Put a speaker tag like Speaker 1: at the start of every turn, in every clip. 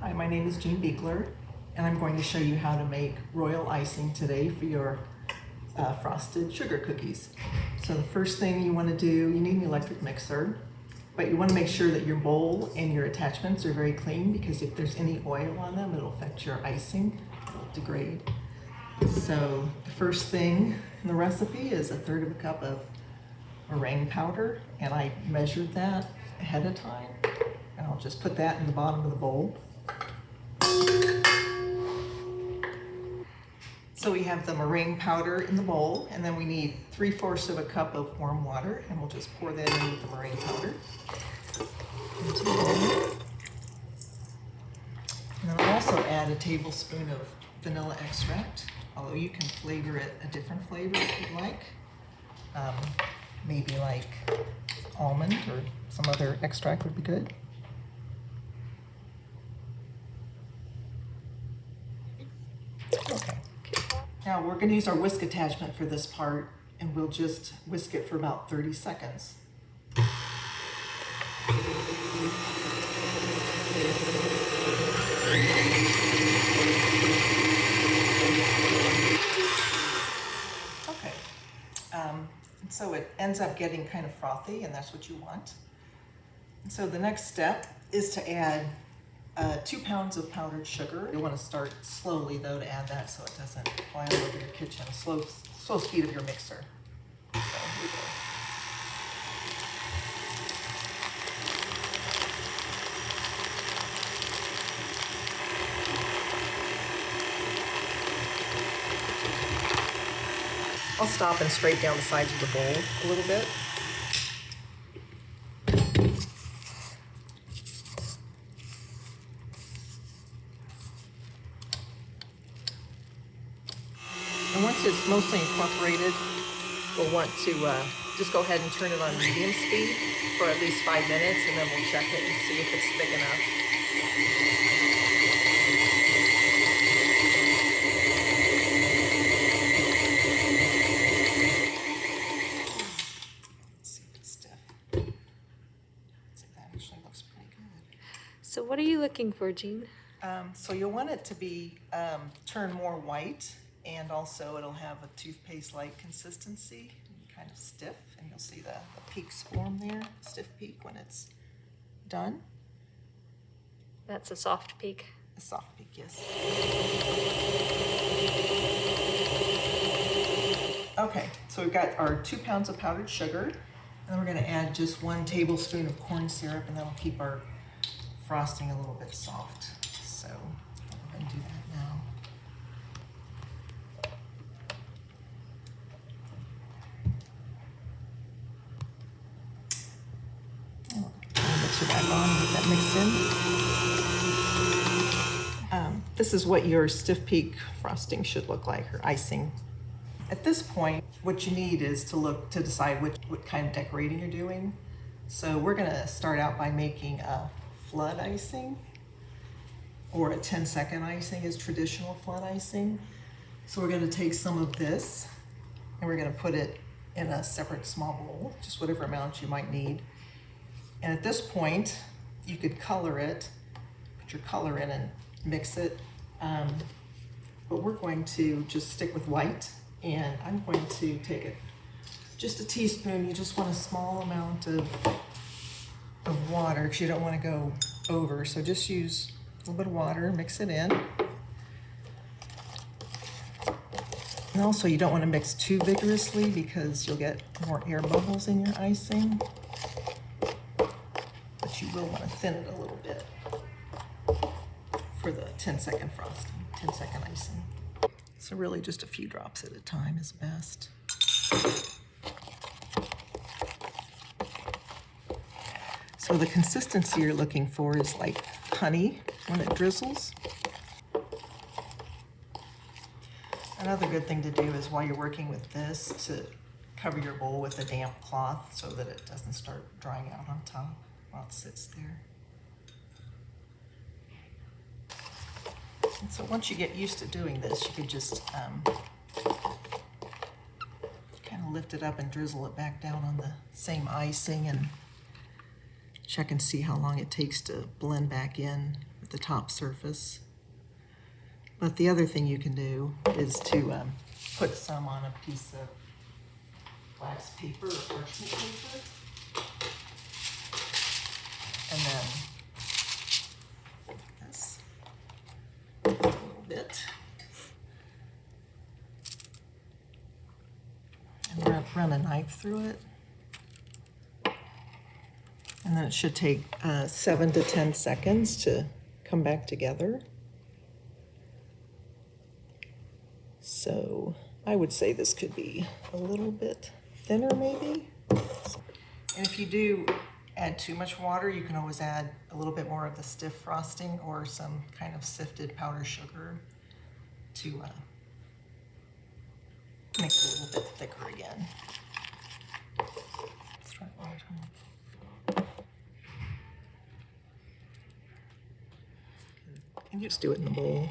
Speaker 1: Hi, my name is Jean Beekler, and I'm going to show you how to make royal icing today for your frosted sugar cookies. So the first thing you want to do, you need an electric mixer, but you want to make sure that your bowl and your attachments are very clean, because if there's any oil on them, it'll affect your icing, it'll degrade. So the first thing in the recipe is 1/3 cup of meringue powder, and I measured that ahead of time, and I'll just put that in the bottom of the bowl. So we have the meringue powder in the bowl, and then we need 3/4 cup of warm water, and we'll just pour that in with the meringue powder into the bowl. And then I'll also add a tablespoon of vanilla extract, although you can flavor it a different flavor if you'd like. Maybe like almond or some other extract would be good. Okay. Now we're going to use our whisk attachment for this part, and we'll just whisk it for about 30 seconds. Okay. So it ends up getting kind of frothy, and that's what you want. So the next step is to add 2 pounds of powdered sugar. You want to start slowly though to add that so it doesn't fly all over your kitchen. Slow speed of your mixer. So here we go. I'll stop and scrape down the sides of the bowl a little bit. And once it's mostly incorporated, we'll want to just go ahead and turn it on medium speed for at least 5 minutes, and then we'll check it and see if it's thick enough. Let's see if it's stiff. See, that actually looks pretty good.
Speaker 2: So what are you looking for, Jean?
Speaker 1: So you'll want it to be turn more white, and also it'll have a toothpaste-like consistency, kind of stiff, and you'll see the peaks form there, stiff peak when it's done.
Speaker 2: That's a soft peak.
Speaker 1: A soft peak, yes. Okay, so we've got our 2 pounds of powdered sugar, and then we're going to add just 1 tablespoon of corn syrup, and that'll keep our frosting a little bit soft. So we're going to do that now. Mixer back on and get that mixed in. This is what your stiff peak frosting should look like, or icing. At this point, what you need is to decide what kind of decorating you're doing. So we're going to start out by making a flood icing, or a 10-second icing is traditional flood icing. So we're going to take some of this, and we're going to put it in a separate small bowl, just whatever amount you might need. And at this point, you could color it, put your color in and mix it. But we're going to just stick with white, and I'm going to take it just a teaspoon. You just want a small amount of water, because you don't want to go over. So just use a little bit of water, mix it in. And also you don't want to mix too vigorously, because you'll get more air bubbles in your icing. But you will want to thin it a little bit for the 10-second frosting, 10-second icing. So really just a few drops at a time is best. So the consistency you're looking for is like honey when it drizzles. Another good thing to do is, while you're working with this, to cover your bowl with a damp cloth so that it doesn't start drying out on top while it sits there. And so once you get used to doing this, you could just kind of lift it up and drizzle it back down on the same icing, and check and see how long it takes to blend back in at the top surface. But the other thing you can do is to put some on a piece of wax paper or parchment paper. And then like this, a little bit. And run a knife through it. And then it should take 7 to 10 seconds to come back together. So I would say this could be a little bit thinner maybe. And if you do add too much water, you can always add a little bit more of the stiff frosting or some kind of sifted powdered sugar to make it a little bit thicker again. Let's try it one more time. And you just do it in the bowl.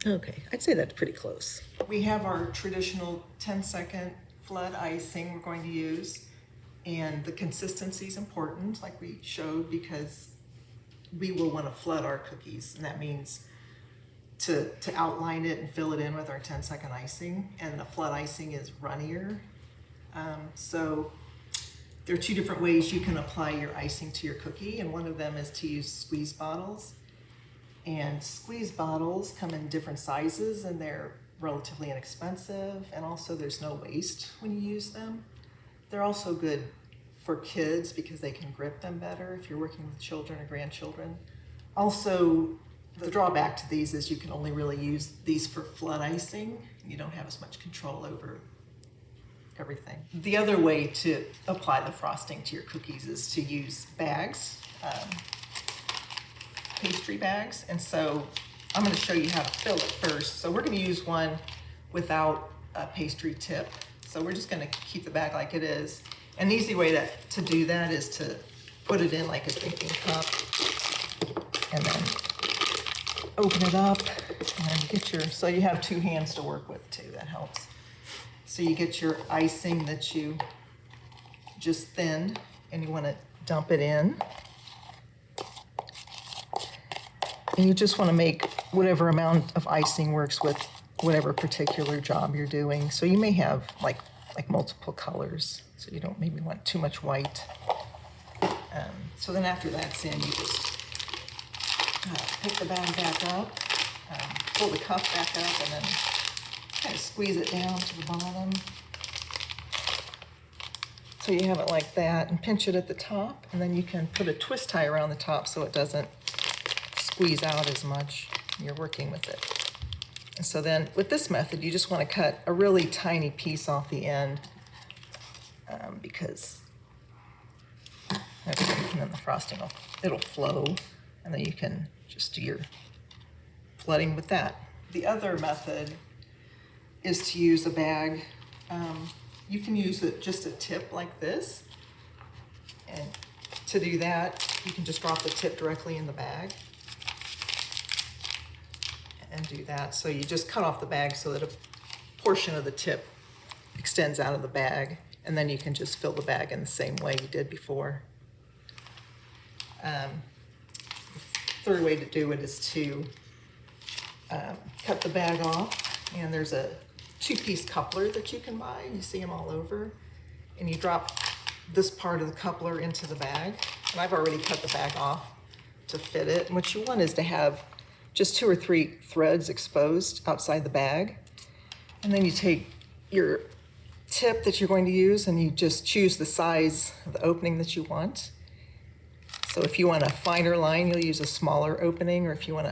Speaker 1: Okay, I'd say that's pretty close. We have our traditional 10-second flood icing we're going to use, and the consistency is important, like we showed, because we will want to flood our cookies, and that means to outline it and fill it in with our 10-second icing, and the flood icing is runnier. So there are two different ways you can apply your icing to your cookie, and one of them is to use squeeze bottles. And squeeze bottles come in different sizes, and they're relatively inexpensive, and also there's no waste when you use them. They're also good for kids because they can grip them better if you're working with children or grandchildren. Also, the drawback to these is you can only really use these for flood icing. You don't have as much control over everything. The other way to apply the frosting to your cookies is to use bags. Pastry bags, and so I'm going to show you how to fill it first. So we're going to use one without a pastry tip. So we're just going to keep the bag like it is. And the easy way to do that is to put it in like a drinking cup and then open it up and then get your, so you have two hands to work with too, that helps. So you get your icing that you just thinned and you want to dump it in. And you just want to make whatever amount of icing works with whatever particular job you're doing. So you may have like multiple colors, so you don't maybe want too much white. So then after that's in, you just pick the bag back up, pull the cup back up, and then kind of squeeze it down to the bottom. So you have it like that, and pinch it at the top, and then you can put a twist tie around the top so it doesn't squeeze out as much when you're working with it. And so then with this method, you just want to cut a really tiny piece off the end because and then the frosting it'll flow, and then you can just do your flooding with that. The other method is to use a bag. You can use just a tip like this, and to do that, you can just drop the tip directly in the bag and do that. So you just cut off the bag so that a portion of the tip extends out of the bag, and then you can just fill the bag in the same way you did before. The third way to do it is to cut the bag off, and there's a 2-piece coupler that you can buy. You see them all over, and you drop this part of the coupler into the bag, and I've already cut the bag off to fit it. And what you want is to have just 2 or 3 threads exposed outside the bag. And then you take your tip that you're going to use and you just choose the size of the opening that you want. So if you want a finer line, you'll use a smaller opening, or if you want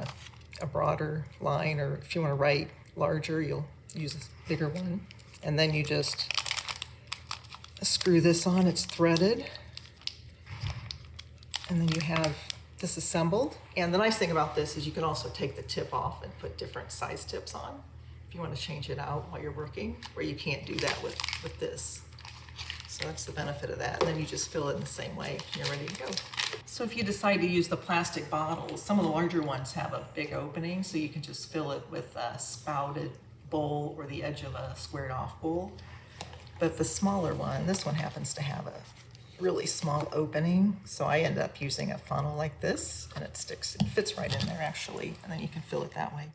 Speaker 1: a broader line, or if you want to write larger, you'll use a bigger one. And then you just screw this on, it's threaded. And then you have this assembled. And the nice thing about this is you can also take the tip off and put different size tips on if you want to change it out while you're working, where you can't do that with this. So that's the benefit of that. And then you just fill it in the same way and you're ready to go. So if you decide to use the plastic bottles, some of the larger ones have a big opening, so you can just fill it with spouted bowl or the edge of a squared off bowl. But the smaller one, this one happens to have a really small opening, so I end up using a funnel like this, and it fits right in there actually, and then you can fill it that way.